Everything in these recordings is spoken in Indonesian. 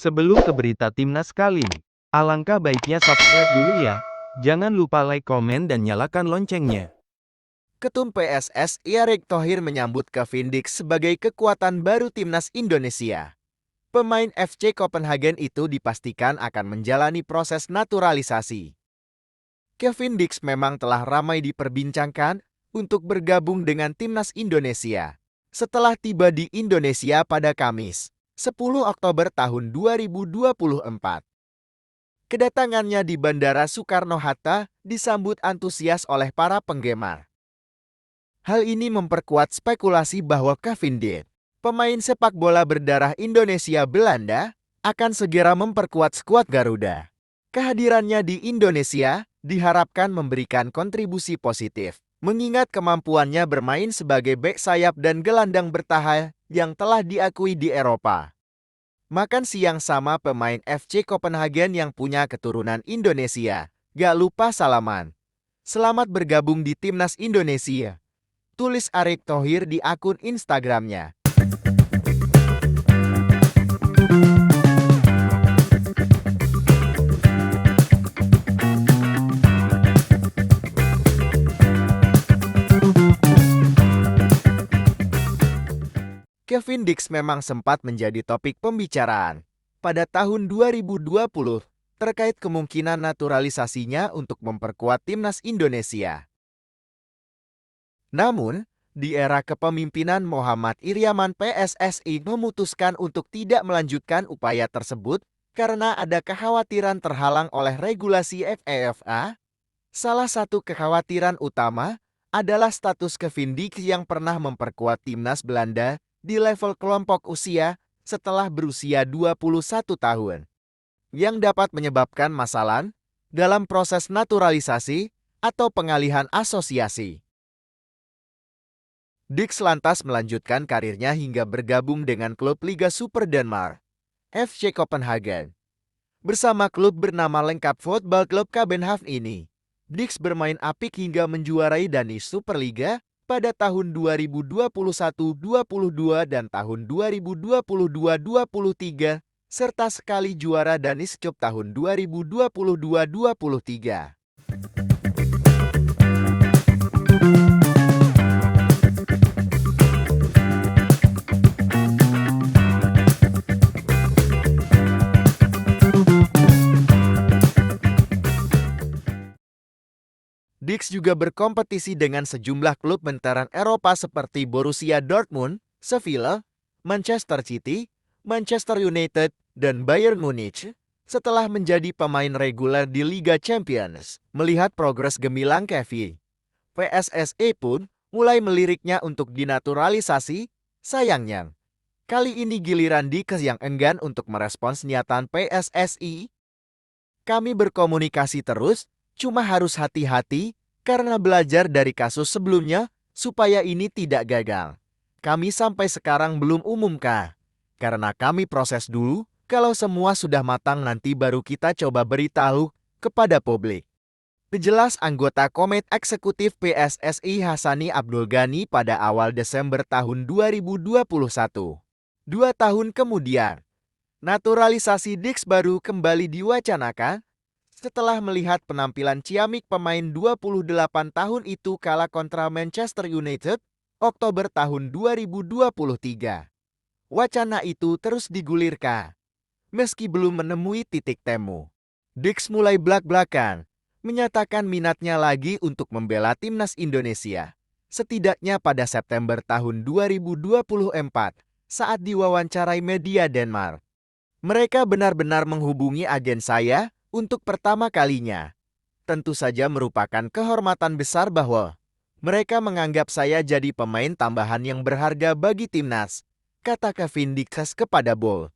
Sebelum ke berita timnas kali ini, alangkah baiknya subscribe dulu ya. Jangan lupa like, komen, dan nyalakan loncengnya. Ketum PSSI Erick Thohir menyambut Kevin Dix sebagai kekuatan baru timnas Indonesia. Pemain FC Copenhagen itu dipastikan akan menjalani proses naturalisasi. Kevin Dix memang telah ramai diperbincangkan untuk bergabung dengan timnas Indonesia setelah tiba di Indonesia pada Kamis, 10 Oktober tahun 2024. Kedatangannya di Bandara Soekarno-Hatta disambut antusias oleh para penggemar. Hal ini memperkuat spekulasi bahwa Kevin Dix, pemain sepak bola berdarah Indonesia Belanda, akan segera memperkuat skuad Garuda. Kehadirannya di Indonesia diharapkan memberikan kontribusi positif, mengingat kemampuannya bermain sebagai bek sayap dan gelandang bertahan yang telah diakui di Eropa. Makan siang sama pemain FC Copenhagen yang punya keturunan Indonesia, gak lupa salaman. Selamat bergabung di timnas Indonesia, tulis Erick Thohir di akun Instagramnya. Kevin Dix memang sempat menjadi topik pembicaraan pada tahun 2020 terkait kemungkinan naturalisasinya untuk memperkuat timnas Indonesia. Namun, di era kepemimpinan Muhammad Iryaman PSSI memutuskan untuk tidak melanjutkan upaya tersebut karena ada kekhawatiran terhalang oleh regulasi FIFA. Salah satu kekhawatiran utama adalah status Kevin Dix yang pernah memperkuat timnas Belanda di level kelompok usia setelah berusia 21 tahun, yang dapat menyebabkan masalah dalam proses naturalisasi atau pengalihan asosiasi. Dix lantas melanjutkan karirnya hingga bergabung dengan klub Liga Super Denmark, FC Copenhagen. Bersama klub bernama lengkap Fotball Club København ini, Dix bermain apik hingga menjuarai Danish Superliga pada tahun 2021-22 dan tahun 2022-23, serta sekali juara Danish Cup tahun 2022-23. Dix juga berkompetisi dengan sejumlah klub bentaran Eropa seperti Borussia Dortmund, Sevilla, Manchester City, Manchester United, dan Bayern Munich. Setelah menjadi pemain reguler di Liga Champions, melihat progres gemilang Kevin, PSSI pun mulai meliriknya untuk dinaturalisasi. Sayangnya, kali ini giliran Dix yang enggan untuk merespons niatan PSSI. Kami berkomunikasi terus, cuma harus hati-hati karena belajar dari kasus sebelumnya supaya ini tidak gagal. Kami sampai sekarang belum umumkan, karena kami proses dulu, kalau semua sudah matang nanti baru kita coba beritahu kepada publik. Jelas anggota Komite Eksekutif PSSI Hassani Abdul Ghani pada awal Desember tahun 2021. 2 tahun kemudian, naturalisasi Dix baru kembali diwacanakan setelah melihat penampilan ciamik pemain 28 tahun itu kala kontra Manchester United, Oktober tahun 2023. Wacana itu terus digulirkan, meski belum menemui titik temu. Dix mulai blak-blakan, menyatakan minatnya lagi untuk membela timnas Indonesia, setidaknya pada September tahun 2024, saat diwawancarai media Denmark. Mereka benar-benar menghubungi agen saya untuk pertama kalinya. Tentu saja merupakan kehormatan besar bahwa mereka menganggap saya jadi pemain tambahan yang berharga bagi timnas, kata Kevin Dix kepada Bol.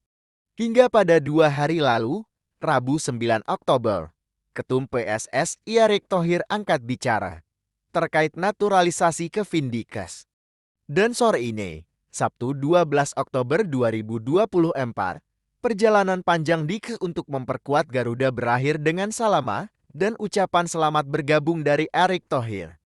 Hingga pada 2 hari lalu, Rabu 9 Oktober, Ketum PSSI Erick Thohir angkat bicara terkait naturalisasi Kevin Dix. Dan sore ini, Sabtu 12 Oktober 2024, perjalanan panjang Dix untuk memperkuat Garuda berakhir dengan salama dan ucapan selamat bergabung dari Erick Thohir.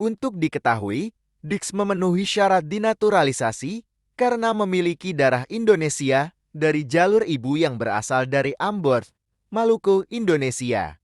Untuk diketahui, Dix memenuhi syarat dinaturalisasi karena memiliki darah Indonesia dari jalur ibu yang berasal dari Ambon, Maluku, Indonesia.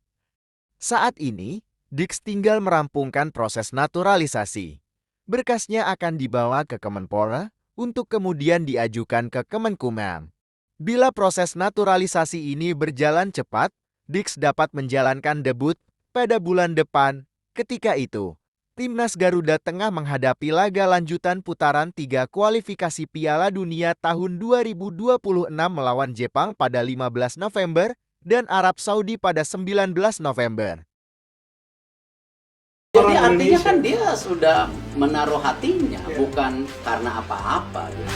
Saat ini, Dix tinggal merampungkan proses naturalisasi. Berkasnya akan dibawa ke Kemenpora untuk kemudian diajukan ke Kemenkumham. Bila proses naturalisasi ini berjalan cepat, Dix dapat menjalankan debut pada bulan depan. Ketika itu, Timnas Garuda tengah menghadapi laga lanjutan putaran 3 kualifikasi Piala Dunia tahun 2026 melawan Jepang pada 15 November dan Arab Saudi pada 19 November. Jadi artinya kan dia sudah menaruh hatinya, bukan karena apa-apa.